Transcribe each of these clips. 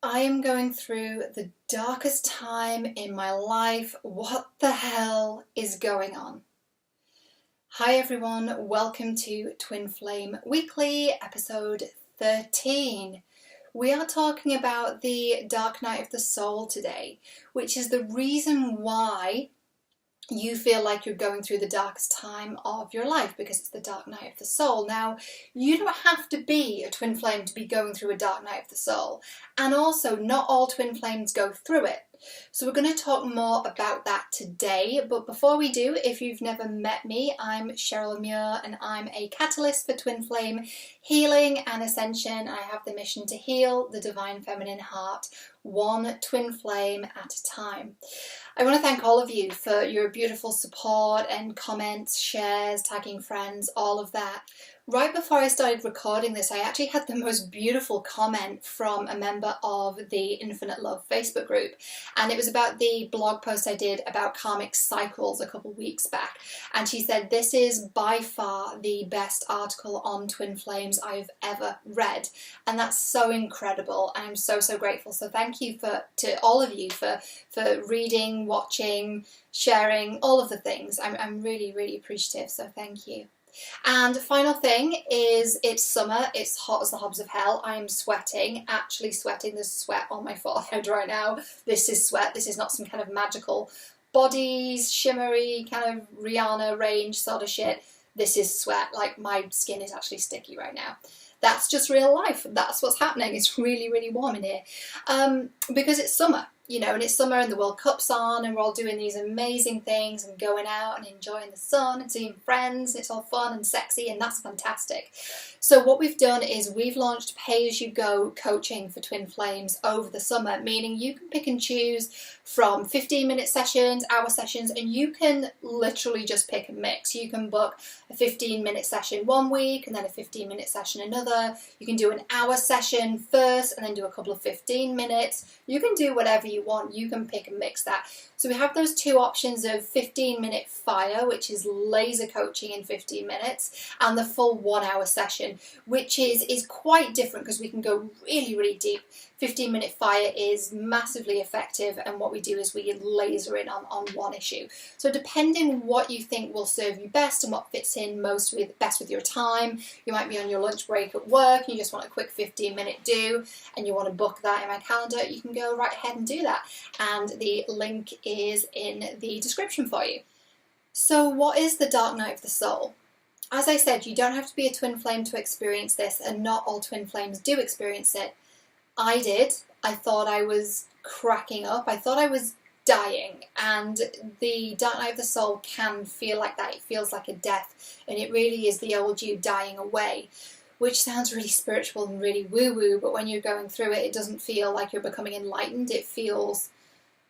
I am going through the darkest time in my life. What the hell is going on? Hi everyone, welcome to Twin Flame Weekly, episode 13. We are talking about the dark night of the soul today, which is the reason why you feel like you're going through the darkest time of your life, because it's the dark night of the soul. Now, you don't have to be a twin flame to be going through a dark night of the soul. And also, not all twin flames go through it. So we're going to talk more about that today. But before we do, if you've never met me, I'm Cheryl Muir and I'm a catalyst for twin flame healing and ascension. I have the mission to heal the divine feminine heart, one twin flame at a time. I want to thank all of you for your beautiful support and comments, shares, tagging friends, all of that. Right before I started recording this, I actually had the most beautiful comment from a member of the Infinite Love Facebook group, and it was about the blog post I did about karmic cycles a couple weeks back, and she said, "This is by far the best article on twin flames I've ever read," and that's so incredible. I'm so grateful. So thank you to all of you for reading, watching, sharing, all of the things. I'm really appreciative, so thank you. And final thing is, it's summer, it's hot as the hobs of hell. I'm sweating, actually sweating. There's sweat on my forehead right now. This is sweat. This is not some kind of magical bodies, shimmery kind of Rihanna range sort of shit. This is sweat. Like, my skin is actually sticky right now. That's just real life. That's what's happening. It's really warm in here. Because it's summer. And it's summer and the World Cup's on and we're all doing these amazing things and going out and enjoying the sun and seeing friends. It's all fun and sexy, and that's fantastic. So what we've done is we've launched pay-as-you-go coaching for twin flames over the summer, meaning you can pick and choose from 15-minute sessions, hour sessions, and you can literally just pick and mix. You can book a 15-minute session one week and then a 15-minute session another. You can do an hour session first and then do a couple of 15 minutes. You can do whatever you want. You can pick and mix that. So we have those two options of 15-minute fire, which is laser coaching in 15 minutes, and the full 1 hour session, which is quite different because we can go really deep. 15-minute fire is massively effective, and what we do is we laser in on one issue. So depending what you think will serve you best and what fits in best with your time, you might be on your lunch break at work, you just want a quick 15-minute do, and you want to book that in my calendar, you can go right ahead and do that. And the link is in the description for you. So what is the dark night of the soul? As I said, you don't have to be a twin flame to experience this, and not all twin flames do experience it. I did. I thought I was cracking up. I thought I was dying, and the dark night of the soul can feel like that. It feels like a death, and it really is the old you dying away, which sounds really spiritual and really woo-woo, but when you're going through it, it doesn't feel like you're becoming enlightened. It feels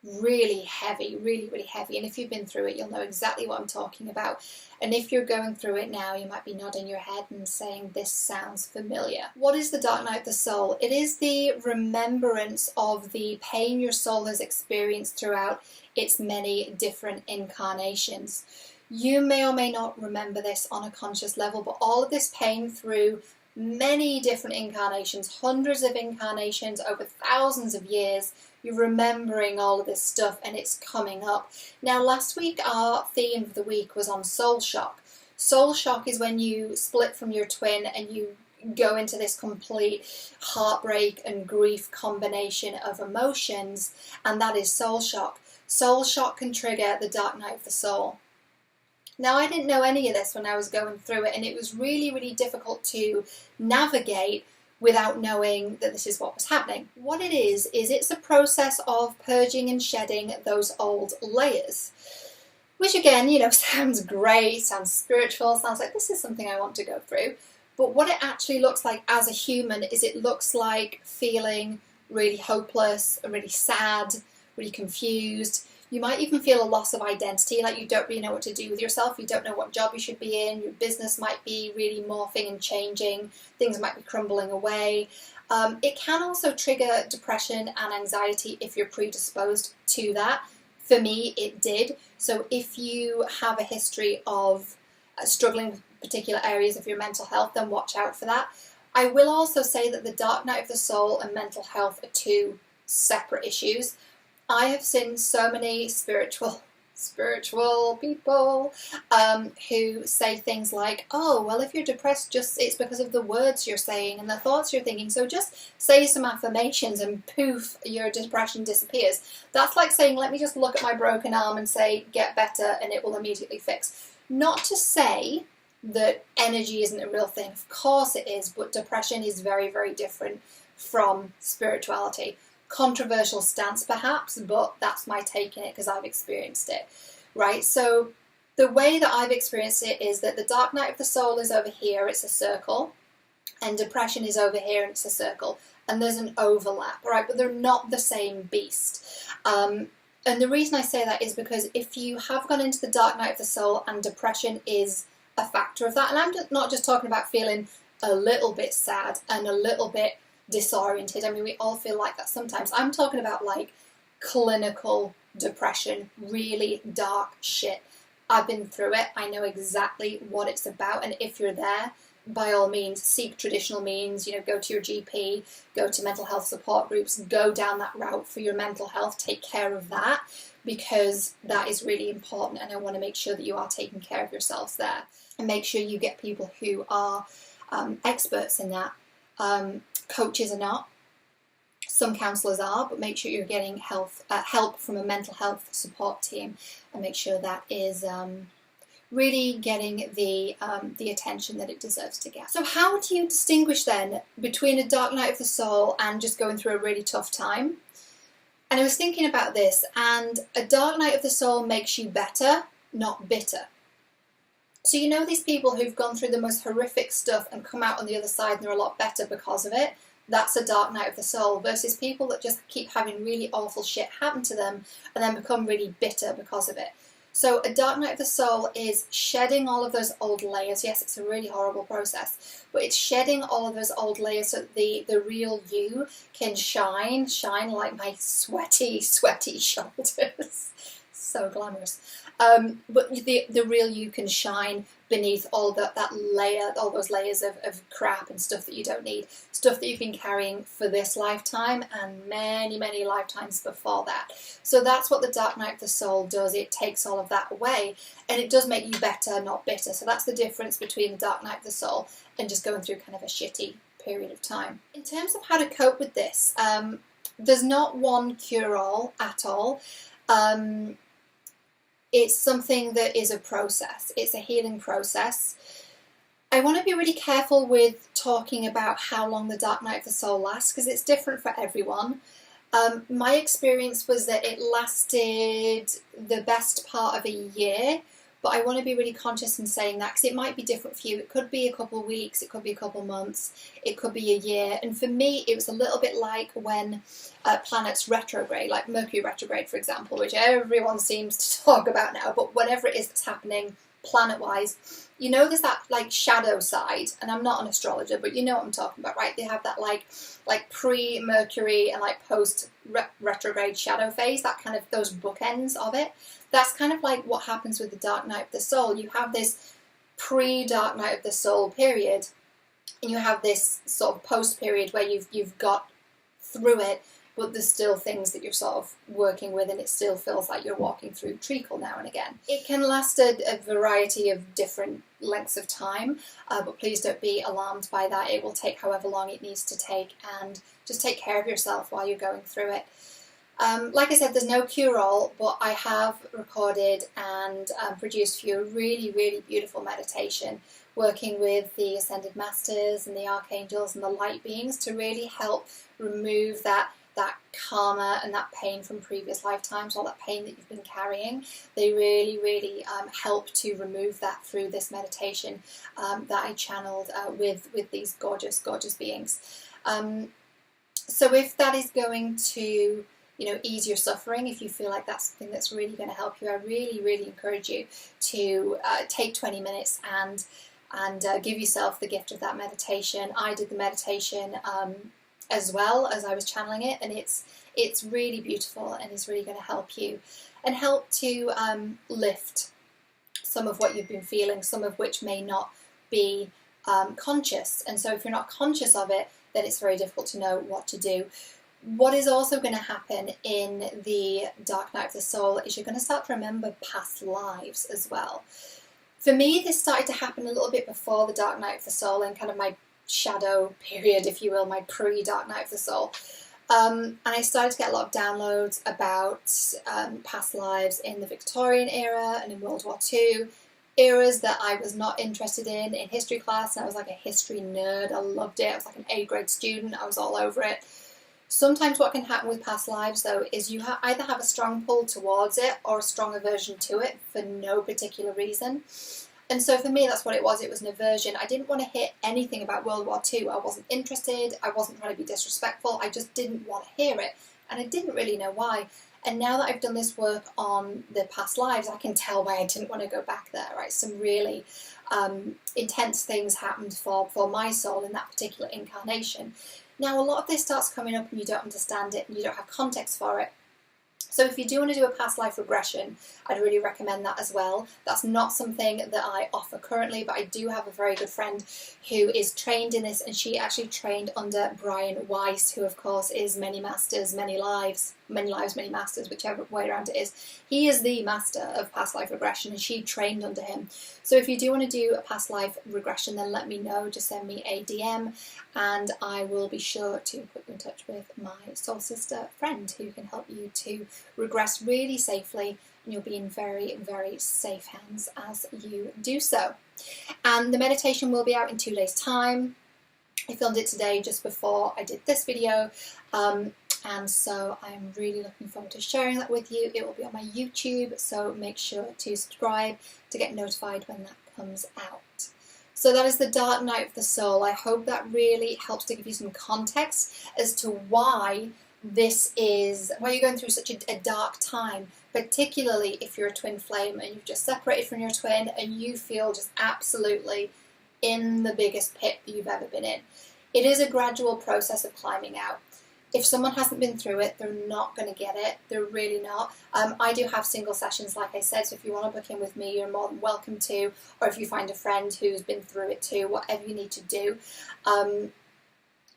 really heavy, really heavy. And if you've been through it, you'll know exactly what I'm talking about. And if you're going through it now, you might be nodding your head and saying, this sounds familiar. What is the dark night of the soul? It is the remembrance of the pain your soul has experienced throughout its many different incarnations. You may or may not remember this on a conscious level, but all of this pain through many different incarnations, hundreds of incarnations over thousands of years, you're remembering all of this stuff and it's coming up. Now, last week our theme of the week was on soul shock. Soul shock is when you split from your twin and you go into this complete heartbreak and grief combination of emotions, and that is soul shock. Soul shock can trigger the dark night of the soul. Now, I didn't know any of this when I was going through it, and it was really difficult to navigate without knowing that this is what was happening. What it is it's a process of purging and shedding those old layers, which again, sounds great, sounds spiritual, sounds like this is something I want to go through. But what it actually looks like as a human is it looks like feeling really hopeless, really sad, really confused. You might even feel a loss of identity, like you don't really know what to do with yourself. You don't know what job you should be in. Your business might be really morphing and changing. Things might be crumbling away. It can also trigger depression and anxiety if you're predisposed to that. For me, it did. So if you have a history of struggling with particular areas of your mental health, then watch out for that. I will also say that the dark night of the soul and mental health are two separate issues. I have seen so many spiritual people who say things like, oh, well, if you're depressed, it's because of the words you're saying and the thoughts you're thinking, so just say some affirmations and poof, your depression disappears. That's like saying, let me just look at my broken arm and say, get better, and it will immediately fix. Not to say that energy isn't a real thing. Of course it is, but depression is very, very different from spirituality. Controversial stance perhaps, but that's my take in it because I've experienced it, right? So the way that I've experienced it is that the dark night of the soul is over here, it's a circle, and depression is over here and it's a circle, and there's an overlap, right? But they're not the same beast. And the reason I say that is because if you have gone into the dark night of the soul and depression is a factor of that, and I'm not just talking about feeling a little bit sad and a little bit disoriented. I mean, we all feel like that sometimes. I'm talking about like clinical depression, really dark shit. I've been through it. I know exactly what it's about. And if you're there, by all means, seek traditional means, go to your GP, go to mental health support groups, go down that route for your mental health, take care of that, because that is really important. And I want to make sure that you are taking care of yourselves there, and make sure you get people who are experts in that. Coaches are not. Some counsellors are, but make sure you're getting help from a mental health support team, and make sure that is really getting the attention that it deserves to get. So how do you distinguish then between a dark night of the soul and just going through a really tough time? And I was thinking about this, and a dark night of the soul makes you better, not bitter. So these people who've gone through the most horrific stuff and come out on the other side and they're a lot better because of it, that's a dark night of the soul, versus people that just keep having really awful shit happen to them and then become really bitter because of it. So a dark night of the soul is shedding all of those old layers. Yes, it's a really horrible process, but it's shedding all of those old layers so that the real you can shine like my sweaty shoulders. So glamorous. But the real you can shine beneath all that layer, all those layers of crap and stuff that you don't need, stuff that you've been carrying for this lifetime and many, many lifetimes before that. So that's what the dark night of the soul does. It takes all of that away, and it does make you better, not bitter. So that's the difference between the dark night of the soul and just going through kind of a shitty period of time. In terms of how to cope with this, there's not one cure-all at all. It's something that is a process. It's a healing process. I want to be really careful with talking about how long the dark night of the soul lasts, because it's different for everyone. My experience was that it lasted the best part of a year, but I want to be really conscious in saying that because it might be different for you. It could be a couple of weeks, it could be a couple of months, it could be a year. And for me, it was a little bit like when planets retrograde, like Mercury retrograde, for example, which everyone seems to talk about now, but whatever it is that's happening planet-wise, there's that like shadow side, and I'm not an astrologer, but you know what I'm talking about, right? They have that like pre-Mercury and like post-retrograde shadow phase, that kind of those bookends of it. That's kind of like what happens with the dark night of the soul. You have this pre-dark night of the soul period, and you have this sort of post-period where you've got through it, but there's still things that you're sort of working with, and it still feels like you're walking through treacle now and again. It can last a variety of different lengths of time, but please don't be alarmed by that. It will take however long it needs to take, and just take care of yourself while you're going through it. Like I said, there's no cure-all, but I have recorded and produced for you a really, really beautiful meditation working with the Ascended Masters and the Archangels and the Light Beings to really help remove that karma and that pain from previous lifetimes, all that pain that you've been carrying. They really, really help to remove that through this meditation that I channeled with these gorgeous, gorgeous beings. So if that is going to ease your suffering, if you feel like that's something that's really going to help you, I really, really encourage you to take 20 minutes and give yourself the gift of that meditation. I did the meditation as well as I was channeling it, and it's really beautiful, and it's really going to help you and help to lift some of what you've been feeling, some of which may not be conscious. And so if you're not conscious of it, then it's very difficult to know what to do. What is also going to happen in the dark night of the soul is you're going to start to remember past lives as well. For me, this started to happen a little bit before the dark night of the soul, and kind of my shadow period, if you will, my pre-dark night of the soul. And I started to get a lot of downloads about past lives in the Victorian era and in World War II, eras that I was not interested in history class, and I was like a history nerd. I loved it. I was like an A-grade student. I was all over it. Sometimes what can happen with past lives, though, is you either have a strong pull towards it or a strong aversion to it for no particular reason. And so for me, that's what it was. It was an aversion. I didn't want to hear anything about World War II. I wasn't interested. I wasn't trying to be disrespectful. I just didn't want to hear it. And I didn't really know why. And now that I've done this work on the past lives, I can tell why I didn't want to go back there, right? Some really intense things happened for my soul in that particular incarnation. Now, a lot of this starts coming up and you don't understand it and you don't have context for it. So if you do want to do a past life regression, I'd really recommend that as well. That's not something that I offer currently, but I do have a very good friend who is trained in this, and she actually trained under Brian Weiss, who of course is many masters, many lives, many masters, whichever way around it is. He is the master of past life regression, and she trained under him. So if you do want to do a past life regression, then let me know. Just send me a DM and I will be sure to put you in touch with my soul sister friend who can help you to regress really safely, and you'll be in very, very safe hands as you do so. And the meditation will be out in 2 days' time. I filmed it today just before I did this video, and so I'm really looking forward to sharing that with you. It will be on my YouTube, so make sure to subscribe to get notified when that comes out. So that is the dark night of the soul. I hope that really helps to give you some context as to why you're going through such a dark time, particularly if you're a twin flame and you've just separated from your twin and you feel just absolutely in the biggest pit that you've ever been in. It is a gradual process of climbing out. If someone hasn't been through it, they're not going to get it. They're really not. I do have single sessions, like I said, so if you want to book in with me, you're more than welcome to, or if you find a friend who's been through it too, whatever you need to do.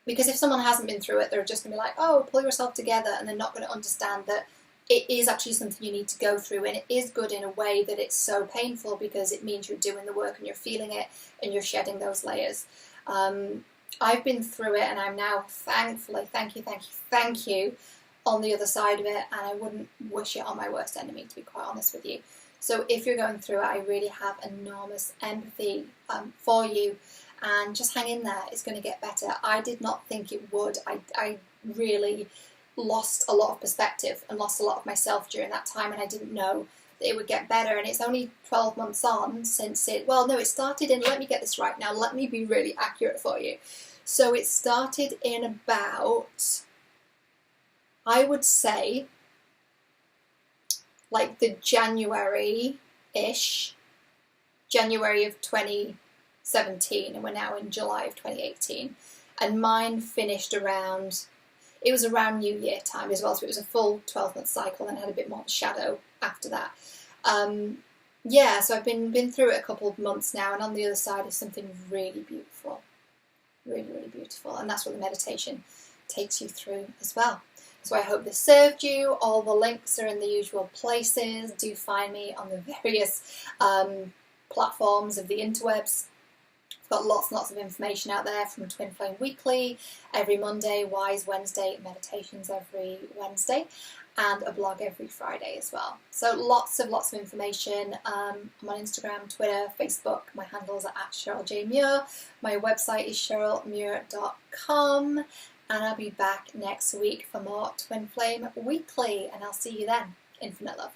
Because if someone hasn't been through it, they're just going to be like, oh, pull yourself together, and they're not going to understand that it is actually something you need to go through, and it is good in a way that it's so painful because it means you're doing the work and you're feeling it and you're shedding those layers. I've been through it, and I'm now thankfully, thank you, on the other side of it, and I wouldn't wish it on my worst enemy, to be quite honest with you. So if you're going through it, I really have enormous empathy for you, and just hang in there. It's going to get better. I did not think it would. I really lost a lot of perspective and lost a lot of myself during that time, and I didn't know that it would get better. And it's only 12 months on since it started in, let me get this right now, let me be really accurate for you. So it started in about, I would say, like the January-ish, January of 2017, and we're now in July of 2018. And mine finished around, it was around New Year time as well, so it was a full 12-month cycle, and I had a bit more shadow after that. Yeah, so I've been through it a couple of months now, and on the other side is something really beautiful. Really, really beautiful. And that's what the meditation takes you through as well. So I hope this served you. All the links are in the usual places. Do find me on the various platforms of the interwebs. I've got lots and lots of information out there, from Twin Flame Weekly every Monday, Wise Wednesday, meditations every Wednesday, and a blog every Friday as well. So lots of information. I'm on Instagram, Twitter, Facebook. My handles are @Cheryl J. Muir. My website is cherylmuir.com, and I'll be back next week for more Twin Flame Weekly, and I'll see you then. Infinite love.